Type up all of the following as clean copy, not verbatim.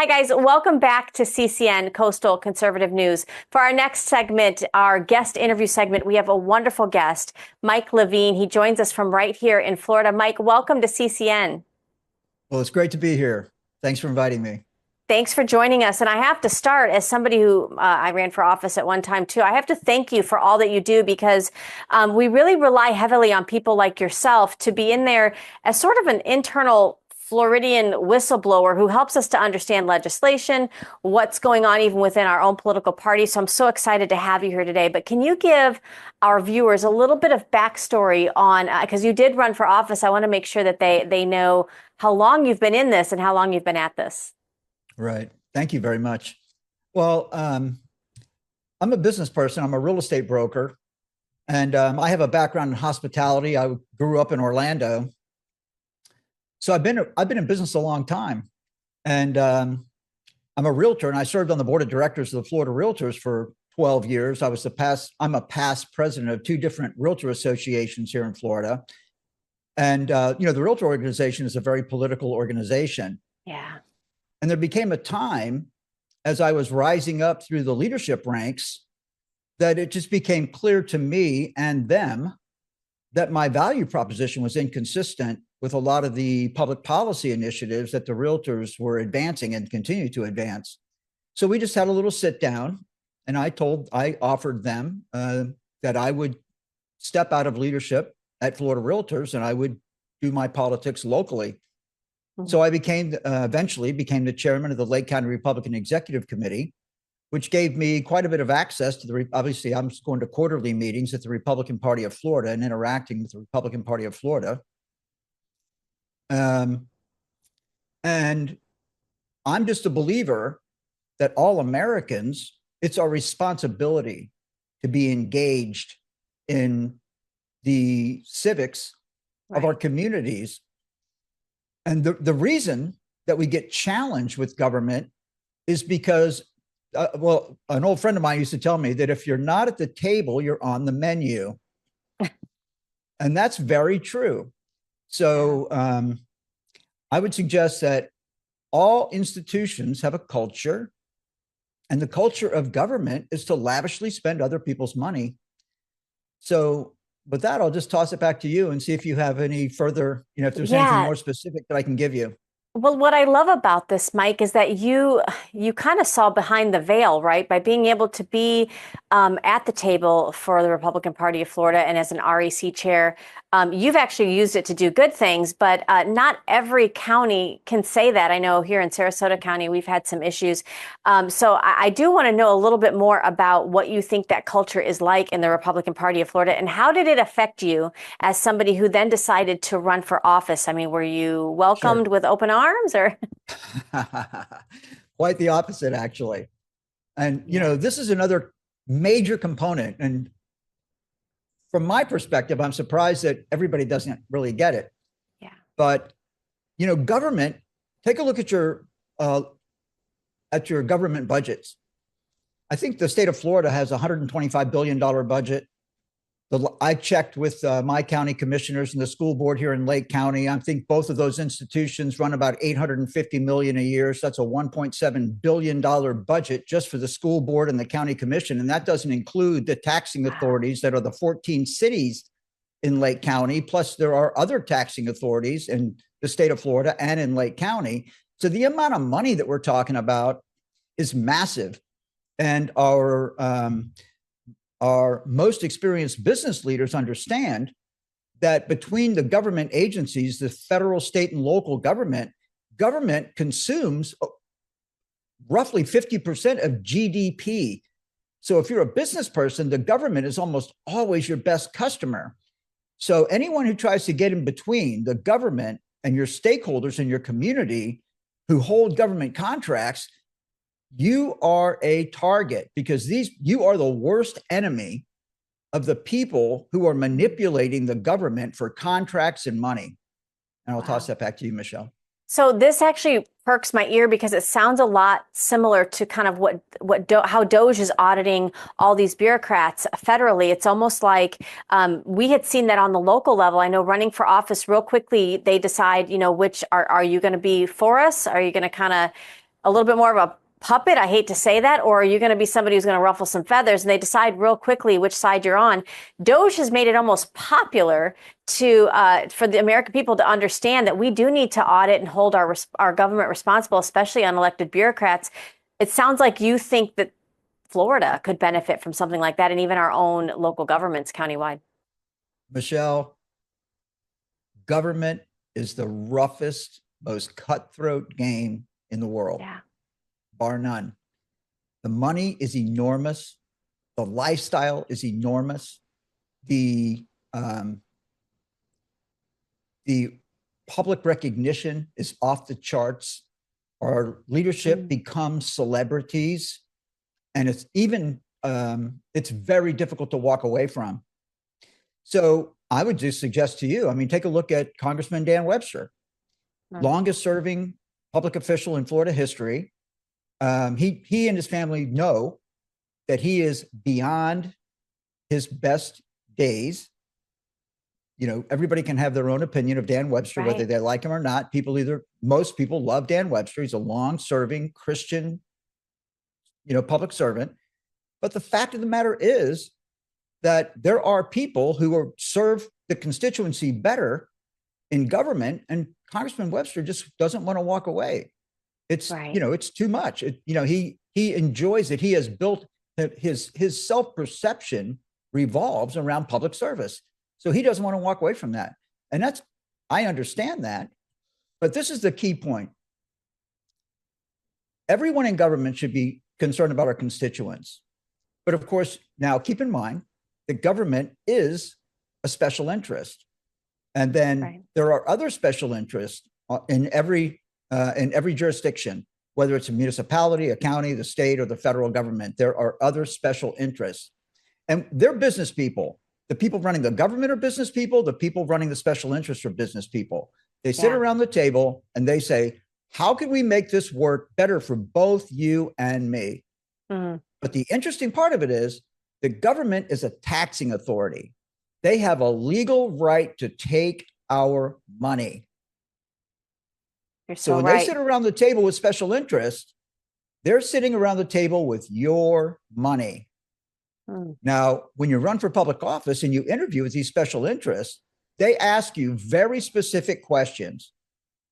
Hi, guys. Welcome back to CCN Coastal Conservative News. For our next segment, our guest interview segment, we have a wonderful guest, Mike Levine. He joins us from right here in Florida. Mike, welcome to CCN. Well, it's great to be here. Thanks for inviting me. Thanks for joining us. And I have to start as somebody who I ran for office at one time, too. I have to thank you for all that you do because we really rely heavily on people like yourself to be in there as sort of an internal Floridian whistleblower who helps us to understand legislation, what's going on even within our own political party. So I'm so excited to have you here today. But can you give our viewers a little bit of backstory on, because you did run for office, I want to make sure that they know how long you've been in this and how long you've been at this. Right. Thank you very much. Well, I'm a business person. I'm a real estate broker, and I have a background in hospitality. I grew up in Orlando, so I've been in business a long time, and I'm a realtor, and I served on the board of directors of the Florida Realtors for 12 years. I'm a past president of two different realtor associations here in Florida, and the realtor organization is a very political organization. Yeah. And there became a time as I was rising up through the leadership ranks that it just became clear to me and them that my value proposition was inconsistent with a lot of the public policy initiatives that the realtors were advancing and continue to advance. So we just had a little sit down, and I offered them that I would step out of leadership at Florida Realtors and I would do my politics locally. So I eventually became the chairman of the Lake County Republican Executive Committee, which gave me quite a bit of access to obviously I'm going to quarterly meetings at the Republican Party of Florida and interacting with the Republican Party of Florida. And I'm just a believer that all Americans, it's our responsibility to be engaged in the civics of our communities. And the reason that we get challenged with government is because, an old friend of mine used to tell me that if you're not at the table, you're on the menu. And that's very true. So I would suggest that all institutions have a culture, and the culture of government is to lavishly spend other people's money. So with that, I'll just toss it back to you and see if you have any further, if there's anything more specific that I can give you. Well, what I love about this, Mike, is that you kind of saw behind the veil, right? By being able to be at the table for the Republican Party of Florida and as an REC chair, you've actually used it to do good things, but not every county can say that. I know here in Sarasota County, we've had some issues. So I do want to know a little bit more about what you think that culture is like in the Republican Party of Florida, and how did it affect you as somebody who then decided to run for office? I mean, were you welcomed with open arms, or? Quite the opposite, actually. And, this is another major component. And from my perspective, I'm surprised that everybody doesn't really get it. Yeah. But, government, take a look at your government budgets. I think the state of Florida has a $125 billion budget. I checked with my county commissioners and the school board here in Lake County. I think both of those institutions run about $850 million a year. So that's a $1.7 billion budget just for the school board and the county commission. And that doesn't include the taxing authorities that are the 14 cities in Lake County. Plus, there are other taxing authorities in the state of Florida and in Lake County. So the amount of money that we're talking about is massive. And our most experienced business leaders understand that between the government agencies, the federal, state, and local government consumes roughly 50% of GDP. So if you're a business person, the government is almost always your best customer. So anyone who tries to get in between the government and your stakeholders in your community who hold government contracts, you are a target, because you are the worst enemy of the people who are manipulating the government for contracts and money. And I'll toss that back to you, Michelle. So this actually perks my ear because it sounds a lot similar to kind of how DOJ is auditing all these bureaucrats federally. It's almost like we had seen that on the local level. I know running for office real quickly, they decide, which are you going to be for us? Are you going to kind of a little bit more of a puppet? I hate to say that. Or are you going to be somebody who's going to ruffle some feathers and they decide real quickly which side you're on? Doge has made it almost popular to for the American people to understand that we do need to audit and hold our government responsible, especially unelected bureaucrats. It sounds like you think that Florida could benefit from something like that, and even our own local governments countywide. Michelle, government is the roughest, most cutthroat game in the world, Yeah. bar none. The money is enormous. The lifestyle is enormous. The public recognition is off the charts. Our leadership becomes celebrities, and it's even it's very difficult to walk away from. So I would just suggest to you, I mean, take a look at Congressman Dan Webster, longest serving public official in Florida history. He and his family know that he is beyond his best days. You know, everybody can have their own opinion of Dan Webster, whether they like him or not. Most people love Dan Webster. He's a long-serving Christian, public servant. But the fact of the matter is that there are people who serve the constituency better in government, and Congressman Webster just doesn't want to walk away. It's it's too much. He enjoys it. He has built his self-perception revolves around public service. So he doesn't want to walk away from that. And I understand that. But this is the key point. Everyone in government should be concerned about our constituents. But of course, now keep in mind, the government is a special interest. And then there are other special interests in every jurisdiction, whether it's a municipality, a county, the state, or the federal government. There are other special interests. And they're business people. The people running the government are business people. The people running the special interests are business people. They sit around the table and they say, how can we make this work better for both you and me? But the interesting part of it is the government is a taxing authority. They have a legal right to take our money. So when they sit around the table with special interests, they're sitting around the table with your money. Now, when you run for public office and you interview with these special interests, they ask you very specific questions.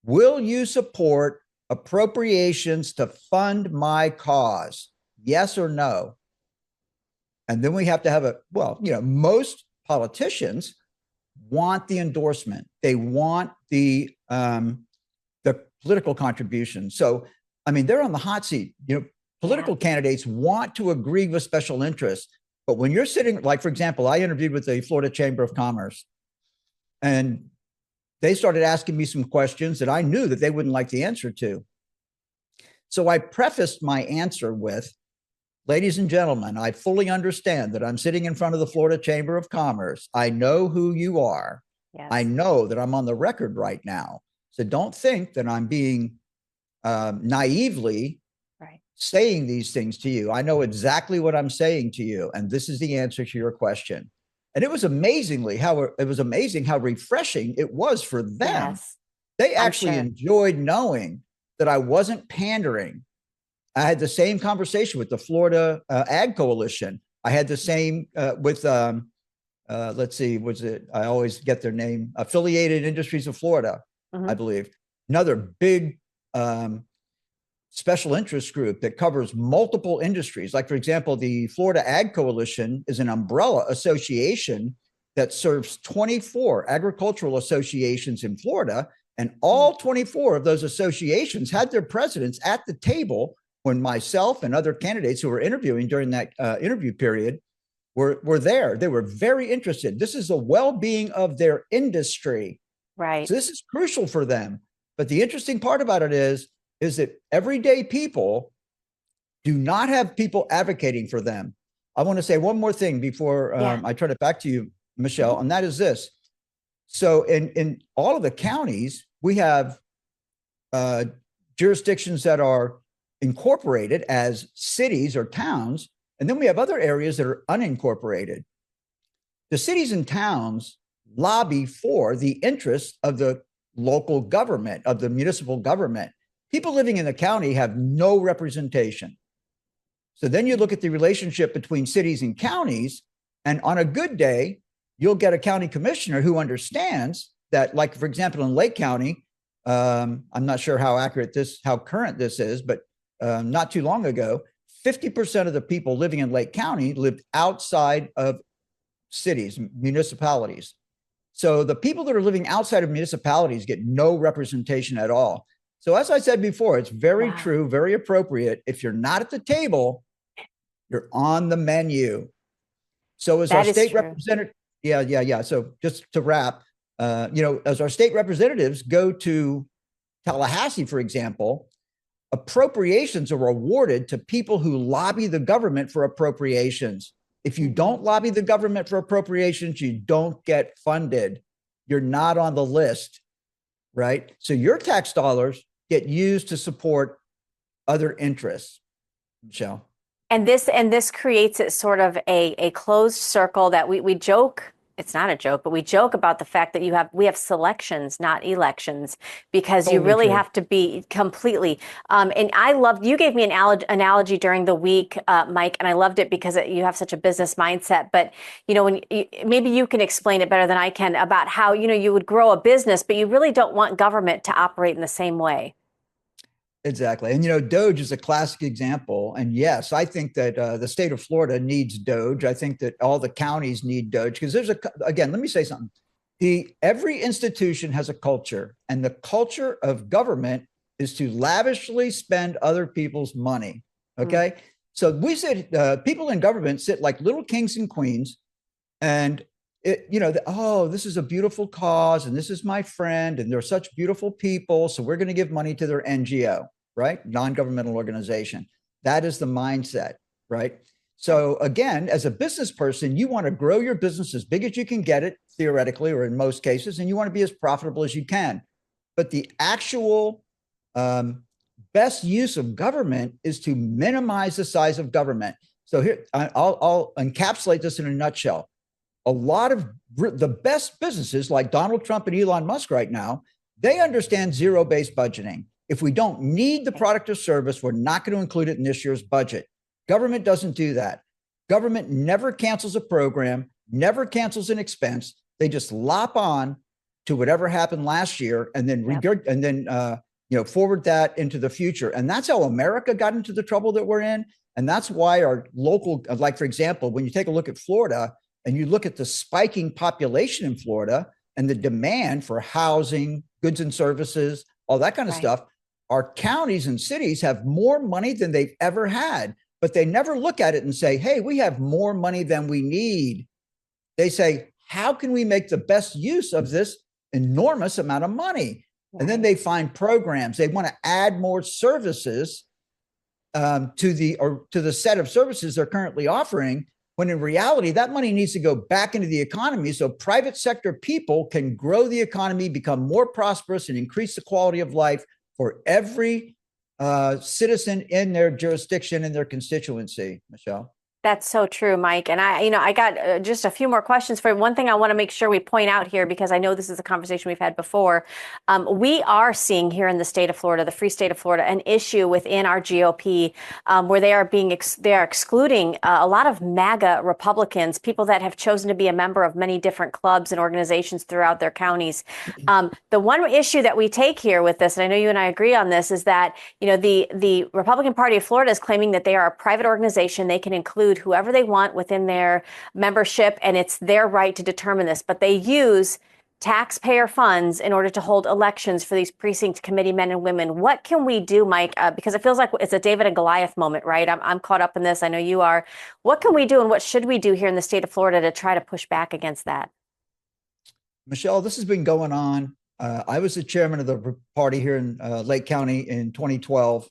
Will you support appropriations to fund my cause? Yes or no? And then we have to have most politicians want the endorsement. They want the political contribution. So, I mean, they're on the hot seat. Political candidates want to agree with special interests. But when you're sitting, like, for example, I interviewed with the Florida Chamber of Commerce, and they started asking me some questions that I knew that they wouldn't like the answer to. So I prefaced my answer with, ladies and gentlemen, I fully understand that I'm sitting in front of the Florida Chamber of Commerce. I know who you are. Yes. I know that I'm on the record right now. So don't think that I'm being naively saying these things to you. I know exactly what I'm saying to you. And this is the answer to your question. And it was amazing how refreshing it was for them. Yes, they actually enjoyed knowing that I wasn't pandering. I had the same conversation with the Florida Ag Coalition. I had the same with, let's see, I always get their name, Affiliated Industries of Florida, I believe. Another big special interest group that covers multiple industries. Like, for example, the Florida Ag Coalition is an umbrella association that serves 24 agricultural associations in Florida. And all 24 of those associations had their presidents at the table when myself and other candidates who were interviewing during that interview period were there. They were very interested. This is the well-being of their industry. Right. So this is crucial for them. But the interesting part about it is that everyday people do not have people advocating for them. I want to say one more thing before I turn it back to you, Michelle, and that is this. So in all of the counties, we have jurisdictions that are incorporated as cities or towns, and then we have other areas that are unincorporated. The cities and towns lobby for the interests of the local government, of the municipal government. people living in the county have no representation. So then you look at the relationship between cities and counties, and on a good day, you'll get a county commissioner who understands that, like, for example, in Lake County, I'm not sure how current this is, but not too long ago, 50% of the people living in Lake County lived outside of cities, municipalities. So the people that are living outside of municipalities get no representation at all. So as I said before, it's very true, very appropriate. If you're not at the table, you're on the menu. So as our state representative, yeah. So just to wrap, as our state representatives go to Tallahassee, for example, appropriations are awarded to people who lobby the government for appropriations. If you don't lobby the government for appropriations, you don't get funded. You're not on the list, right? So your tax dollars get used to support other interests. Michelle. And this creates it sort of a closed circle that we joke. It's not a joke, but we joke about the fact that we have selections, not elections, because you really have to be completely. And I loved, you gave me an analogy during the week, Mike, and I loved it because you have such a business mindset. But, maybe you can explain it better than I can about how, you would grow a business, but you really don't want government to operate in the same way. Exactly. And, Doge is a classic example. And yes, I think that the state of Florida needs Doge. I think that all the counties need Doge because again, let me say something. Every institution has a culture, and the culture of government is to lavishly spend other people's money. Okay. So we said people in government sit like little kings and queens, and this is a beautiful cause, and this is my friend, and they're such beautiful people. So we're going to give money to their NGO. Right? Non-governmental organization. That is the mindset, right? So again, as a business person, you want to grow your business as big as you can get it, theoretically, or in most cases, and you want to be as profitable as you can. But the actual best use of government is to minimize the size of government. So here, I'll encapsulate this in a nutshell. A lot of the best businesses like Donald Trump and Elon Musk right now, they understand zero-based budgeting. If we don't need the product or service, we're not going to include it in this year's budget. Government doesn't do that. Government never cancels a program, never cancels an expense. They just lop on to whatever happened last year and then forward that into the future. And that's how America got into the trouble that we're in. And that's why our local, like, for example, when you take a look at Florida and you look at the spiking population in Florida and the demand for housing, goods and services, all that kind of stuff, our counties and cities have more money than they've ever had, but they never look at it and say, hey, we have more money than we need. They say, how can we make the best use of this enormous amount of money? And then they find programs. They want to add more services to the set of services they're currently offering, when in reality, that money needs to go back into the economy so private sector people can grow the economy, become more prosperous, and increase the quality of life for every citizen in their jurisdiction and their constituency. Michelle. That's so true, Mike. And I got just a few more questions for you. One thing I want to make sure we point out here, because I know this is a conversation we've had before. We are seeing here in the state of Florida, the free state of Florida, an issue within our GOP where they are excluding a lot of MAGA Republicans, people that have chosen to be a member of many different clubs and organizations throughout their counties. The one issue that we take here with this, and I know you and I agree on this, is that the Republican Party of Florida is claiming that they are a private organization. They can include whoever they want within their membership, and it's their right to determine this. But they use taxpayer funds in order to hold elections for these precinct committee men and women. What can we do, Mike? Because it feels like it's a David and Goliath moment, right? I'm caught up in this. I know you are. What can we do, and what should we do here in the state of Florida to try to push back against that? Michelle, this has been going on. I was the chairman of the party here in Lake County in 2012.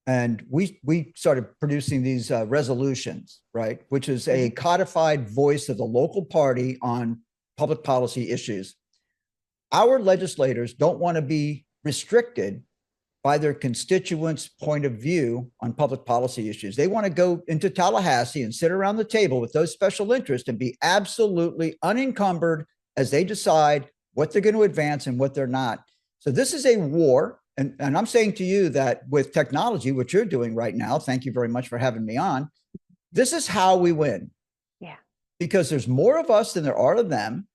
And we started producing these resolutions, right, which is a codified voice of the local party on public policy issues. Our legislators don't want to be restricted by their constituents' point of view on public policy issues. They want to go into Tallahassee and sit around the table with those special interests and be absolutely unencumbered as they decide what they're going to advance and what they're not. So this is a war and I'm saying to you that with technology, what you're doing right now, thank you very much for having me on. This is how we win. Yeah. Because there's more of us than there are of them.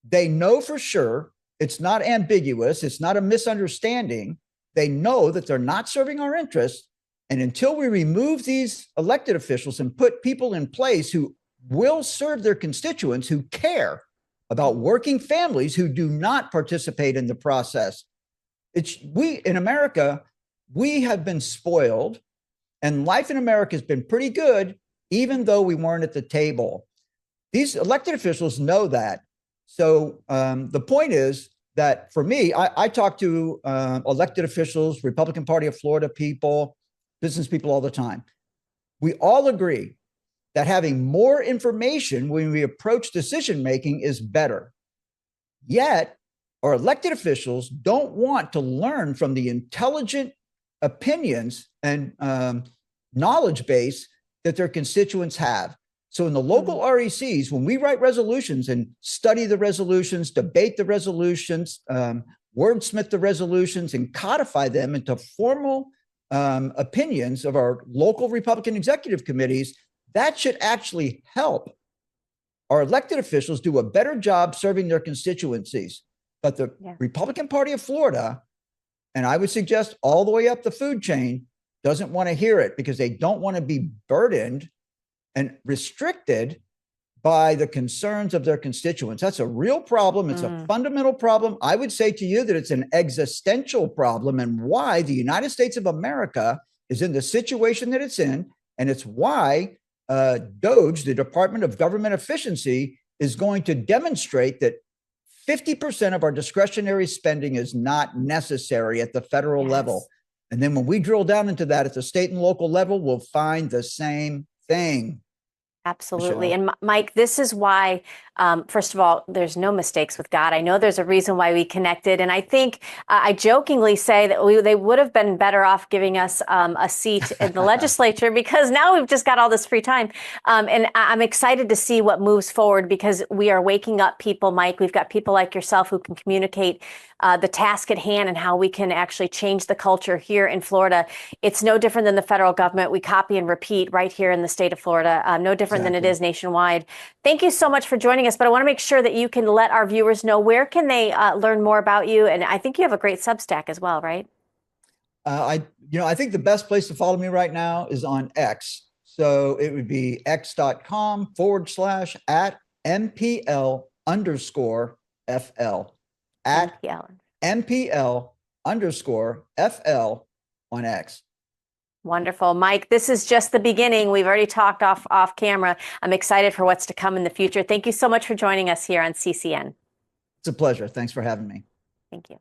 They know for sure. It's not ambiguous. It's not a misunderstanding. They know that they're not serving our interests. And until we remove these elected officials and put people in place who will serve their constituents, who care about working families who do not participate in the process, we in America, we have been spoiled, and life in America has been pretty good, even though we weren't at the table. These elected officials know that. So the point is that for me, I talk to elected officials, Republican Party of Florida people, business people all the time. We all agree that having more information when we approach decision making is better. Yet, our elected officials don't want to learn from the intelligent opinions and knowledge base that their constituents have. So in the local RECs, when we write resolutions and study the resolutions, debate the resolutions, wordsmith the resolutions, and codify them into formal opinions of our local Republican executive committees, that should actually help our elected officials do a better job serving their constituencies. But the Republican Party of Florida, and I would suggest all the way up the food chain, doesn't want to hear it because they don't want to be burdened and restricted by the concerns of their constituents. That's a real problem. It's a fundamental problem. I would say to you that it's an existential problem, and why the United States of America is in the situation that it's in. And it's why DOGE, the Department of Government Efficiency, is going to demonstrate that 50% of our discretionary spending is not necessary at the federal level. And then when we drill down into that at the state and local level, we'll find the same thing. Absolutely. Michelle. And Mike, this is why, first of all, there's no mistakes with God. I know there's a reason why we connected. And I think I jokingly say that they would have been better off giving us a seat in the legislature, because now we've just got all this free time. And I'm excited to see what moves forward, because we are waking up people, Mike. We've got people like yourself who can communicate the task at hand and how we can actually change the culture here in Florida. It's no different than the federal government. We copy and repeat right here in the state of Florida. No different than it is nationwide. Thank you so much for joining us. But I want to make sure that you can let our viewers know, where can they learn more about you? And I think you have a great Substack as well, right? I think the best place to follow me right now is on X. So it would be x.com/@MPL_FL. At MPL_FL on X. Wonderful. Mike, this is just the beginning. We've already talked off camera. I'm excited for what's to come in the future. Thank you so much for joining us here on CCN. It's a pleasure. Thanks for having me. Thank you.